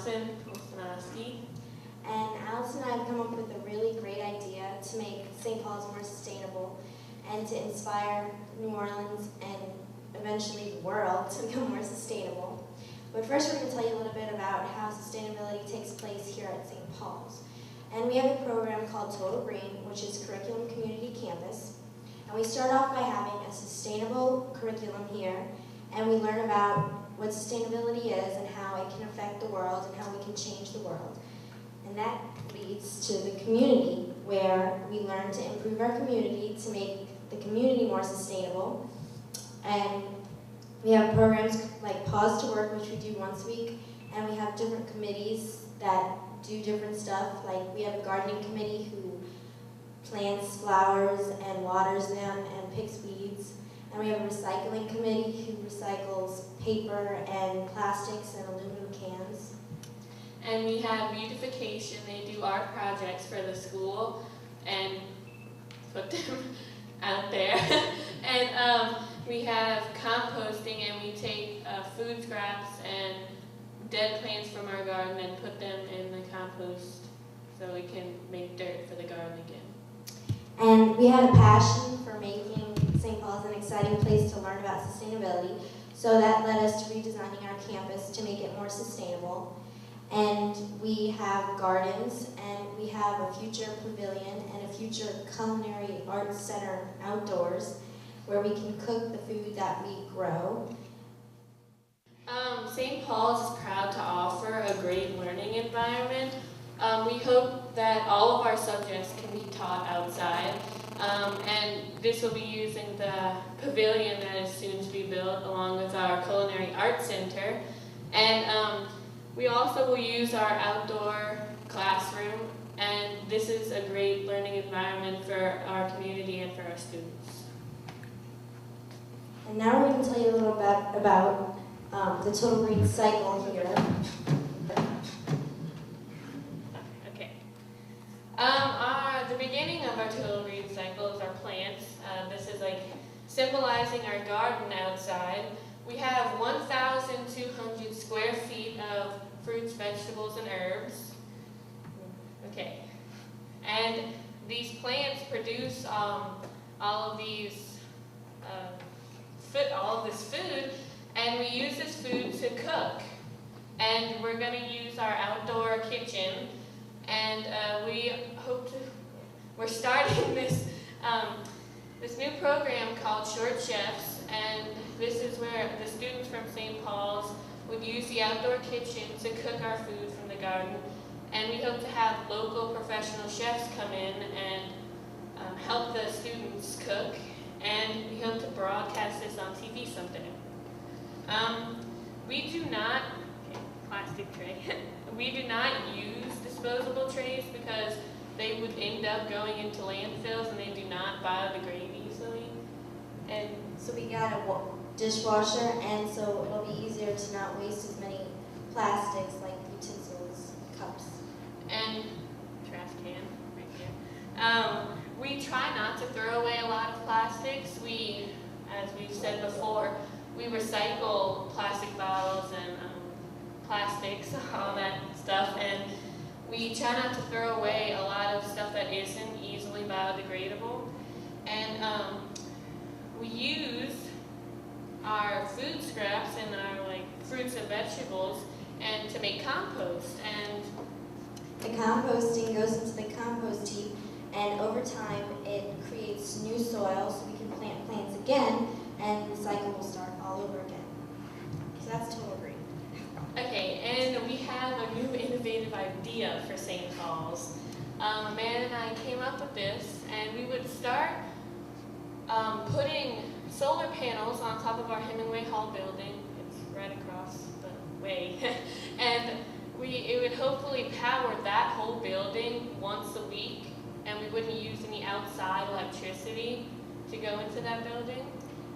Allison, Olsonoski. And Allison and I have come up with a really great idea to make St. Paul's more sustainable and to inspire New Orleans and eventually the world to become more sustainable. But first we're going to tell you a little bit about how sustainability takes place here at St. Paul's. And we have a program called Total Green, which is Curriculum Community Campus. And we start off by having a sustainable curriculum here, and we learn about what sustainability is and how it can affect the world and how we can change the world. And that leads to the community, where we learn to improve our community to make the community more sustainable. And we have programs like Pause to Work, which we do once a week, and we have different committees that do different stuff. Like we have a gardening committee who plants flowers and waters them and picks weeds. And we have a recycling committee who recycles paper and plastics and aluminum cans. And we have beautification. They do art projects for the school and put them out there. And we have composting, and we take food scraps and dead plants from our garden and put them in the compost so we can make dirt for the garden again. And we had a passion for making St. Paul's an exciting place to learn about sustainability, so that led us to redesigning our campus to make it more sustainable. And we have gardens, and we have a future pavilion and a future culinary arts center outdoors where we can cook the food that we grow. St. Paul's is proud to offer a great learning environment. We hope that all of our subjects can be taught outside, and this will be using the pavilion that is soon to be built along with our culinary arts center. And we also will use our outdoor classroom, and this is a great learning environment for our community and for our students. And now we're going to tell you a little bit about the Total Green cycle here. Okay. The beginning of our Total Green cycle is our plants. This is like symbolizing our garden outside. We have 1,200 square feet of fruits, vegetables, and herbs. Okay. And these plants produce all of this food, and we use this food to cook. And we're going to use our outdoor kitchen, and we're starting this new program called Short Chefs, and this is where the students from St. Paul's would use the outdoor kitchen to cook our food from the garden. And we hope to have local professional chefs come in and help the students cook, and we hope to broadcast this on TV someday. We do not, plastic tray, we do not use disposable trays because they would end up going into landfills and they do not biodegrade easily. And so we got a dishwasher, and so it'll be easier to not waste as many plastics like utensils, cups. And trash can right here. We try not to throw away a lot of plastics. We, as we've said before, we recycle plastic bottles and plastics, all that stuff, and we try not to throw away a lot of stuff that isn't easily biodegradable. And we use our food scraps and our fruits and vegetables and to make compost. And the composting goes into the compost heap, and over time it creates new soil so we can plant plants again, and the cycle will start all over again. So that's Total Green. Okay, and we have a new innovative idea for St. Paul's. A man and I came up with this, and we would start putting solar panels on top of our Hemingway Hall building. It's right across the way. And it would hopefully power that whole building once a week, and we wouldn't use any outside electricity to go into that building.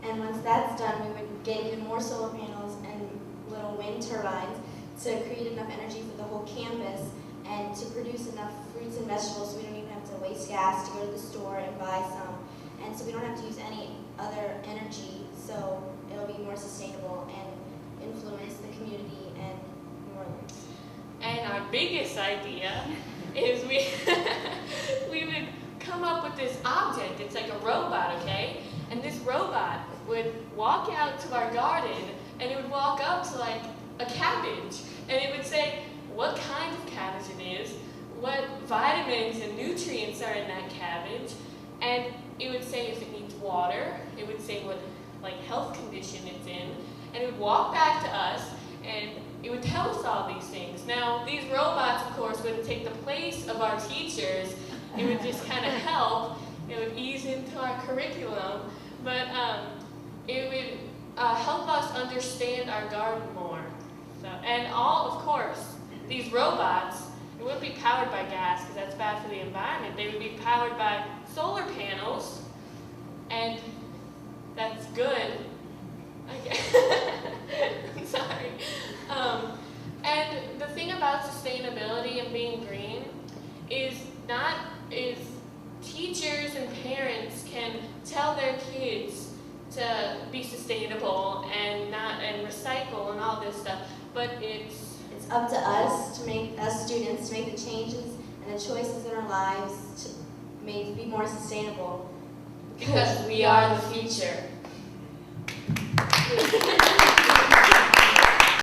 And once that's done, we would get even more solar panels and little wind turbines to create enough energy for the whole campus and to produce enough fruits and vegetables so we don't even have to waste gas to go to the store and buy some. And so we don't have to use any other energy, so it'll be more sustainable and influence the community and New Orleans. biggest idea is we would come up with this object. It's like a robot, okay? And this robot would walk out to our garden, and it would walk up to like a cabbage, and it would say what kind of cabbage it is, what vitamins and nutrients are in that cabbage, and it would say if it needs water, it would say what like health condition it's in, and it would walk back to us, and it would tell us all these things. Now, these robots, of course, wouldn't take the place of our teachers. It would just kind of help. It would ease into our curriculum, but it would help us understand our garden more. So, and all, of course, these robots, it wouldn't be powered by gas because that's bad for the environment. They would be powered by solar panels, and that's good. I'm sorry. And the thing about sustainability and being green is teachers and parents can tell their kids to be sustainable and recycle and all this stuff, but it's up to us students to make the changes and the choices in our lives to be more sustainable because we are the future.